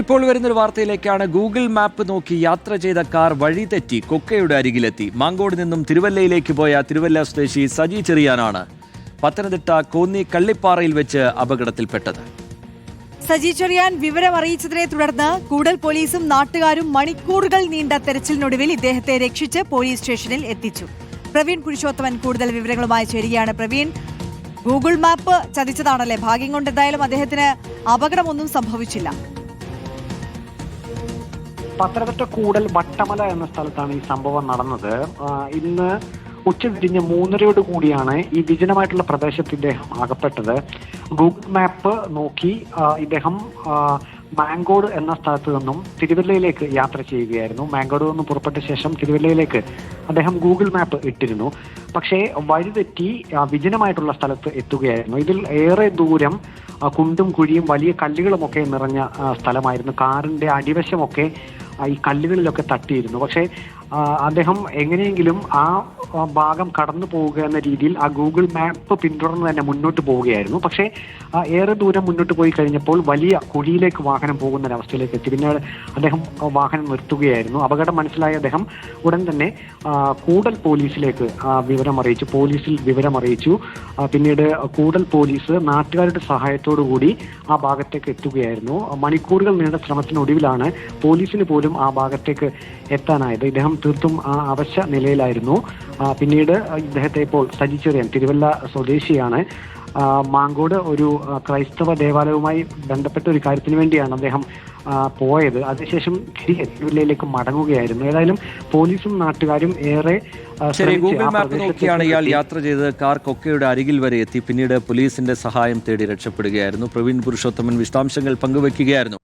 ഇപ്പോൾ വരുന്നൊരു വാർത്തയിലേക്കാണ്. Google map നോക്കി യാത്ര ചെയ്ത കാർ വഴിതെറ്റി കൊക്കയുടെ അരികിലെത്തി. മാങ്കോട് നിന്നും തിരുവല്ലയിലേക്ക് പോയ തിരുവല്ല സ്വദേശി സജി ചെറിയാനാണ് പത്തനംതിട്ട കോന്നി കള്ളിപ്പാറയിൽ വെച്ച് അപകടത്തിൽപ്പെട്ടത്. സജി ചെറിയാൻ വിവരം അറിയിച്ചതിനെ തുടർന്ന് കൂടൽ പോലീസും നാട്ടുകാരും മണിക്കൂറുകൾ നീണ്ട തെരച്ചിലിനൊടുവിൽ ഇദ്ദേഹത്തെ രക്ഷിച്ച് പോലീസ് സ്റ്റേഷനിൽ എത്തിച്ചു. പ്രവീൺ പുരുഷോത്തമൻ കൂടുതൽ വിവരങ്ങളുമായി ചേരുകയാണ്. പ്രവീൺ, ഗൂഗിൾ മാപ്പ് ചതിച്ചതാണല്ലേ? ഭാഗ്യം കൊണ്ട് എന്തായാലും അദ്ദേഹത്തിന് അപകടമൊന്നും സംഭവിച്ചില്ല. പത്തനംതിട്ട കൂടൽ വട്ടമല എന്ന സ്ഥലത്താണ് ഈ സംഭവം നടന്നത്. ഇന്ന് ഉച്ചതിരിഞ്ഞ് 3:30 കൂടിയാണ് ഈ വിജനമായിട്ടുള്ള പ്രദേശത്ത് ഇദ്ദേഹം അകപ്പെട്ടത്. ഗൂഗിൾ മാപ്പ് നോക്കി ഇദ്ദേഹം മാങ്കോട് എന്ന സ്ഥലത്ത് നിന്നും തിരുവല്ലയിലേക്ക് യാത്ര ചെയ്യുകയായിരുന്നു. മാങ്കോട് നിന്ന് പുറപ്പെട്ട ശേഷം തിരുവല്ലയിലേക്ക് അദ്ദേഹം ഗൂഗിൾ മാപ്പ് ഇട്ടിരുന്നു. പക്ഷേ വഴിതെറ്റി വിജനമായിട്ടുള്ള സ്ഥലത്ത് എത്തുകയായിരുന്നു. ഇതിൽ ഏറെ ദൂരം കുണ്ടും കുഴിയും വലിയ കല്ലുകളുമൊക്കെ നിറഞ്ഞ സ്ഥലമായിരുന്നു. കാറിന്റെ അടിവശമൊക്കെ ഈ കല്ലുകളിലൊക്കെ തട്ടിയിരുന്നു. പക്ഷേ അദ്ദേഹം എങ്ങനെയെങ്കിലും ആ ഭാഗം കടന്നു പോവുക എന്ന രീതിയിൽ ആ ഗൂഗിൾ മാപ്പ് പിന്തുടർന്ന് തന്നെ മുന്നോട്ട് പോവുകയായിരുന്നു. പക്ഷേ ഏറെ ദൂരം മുന്നോട്ട് പോയി കഴിഞ്ഞപ്പോൾ വലിയ കുഴിയിലേക്ക് വാഹനം പോകുന്ന ഒരവസ്ഥയിലേക്ക് എത്തി. പിന്നെ അദ്ദേഹം വാഹനം നിർത്തുകയായിരുന്നു. അപകടം മനസ്സിലായ അദ്ദേഹം ഉടൻ തന്നെ കൂടൽ പോലീസിലേക്ക് പോലീസിൽ വിവരം അറിയിച്ചു. പിന്നീട് കൂടൽ പോലീസ് നാട്ടുകാരുടെ സഹായത്തോടു കൂടി ആ ഭാഗത്തേക്ക് എത്തുകയായിരുന്നു. മണിക്കൂറുകൾ നീണ്ട ശ്രമത്തിനൊടുവിലാണ് പോലീസിന് പോലും ആ ഭാഗത്തേക്ക് എത്താനായത്. ഇദ്ദേഹം തീർത്തും അവശ്യ നിലയിലായിരുന്നു. പിന്നീട് ഇദ്ദേഹത്തെ ഇപ്പോൾ സജി ചെറിയാൻ, തിരുവല്ല സ്വദേശിയാണ്, മാങ്കോട് ഒരു ക്രൈസ്തവ ദേവാലയവുമായി ബന്ധപ്പെട്ട ഒരു കാര്യത്തിന് വേണ്ടിയാണ് അദ്ദേഹം പോയത്. അതിനുശേഷം തിരുവല്ലയിലേക്ക് മടങ്ങുകയായിരുന്നു. ഏതായാലും പോലീസും നാട്ടുകാരും ഏറെ ഗൂഗിൾ മാപ്പ് നോക്കിയാണ് ഇയാൾ യാത്ര ചെയ്തത്. കാർ കൊക്കയുടെ അരികിൽ വരെ എത്തി. പിന്നീട് പോലീസിന്റെ സഹായം തേടി രക്ഷപ്പെടുകയായിരുന്നു. പ്രവീൺ പുരുഷോത്തമൻ വിശദാംശങ്ങൾ പങ്കുവയ്ക്കുകയായിരുന്നു.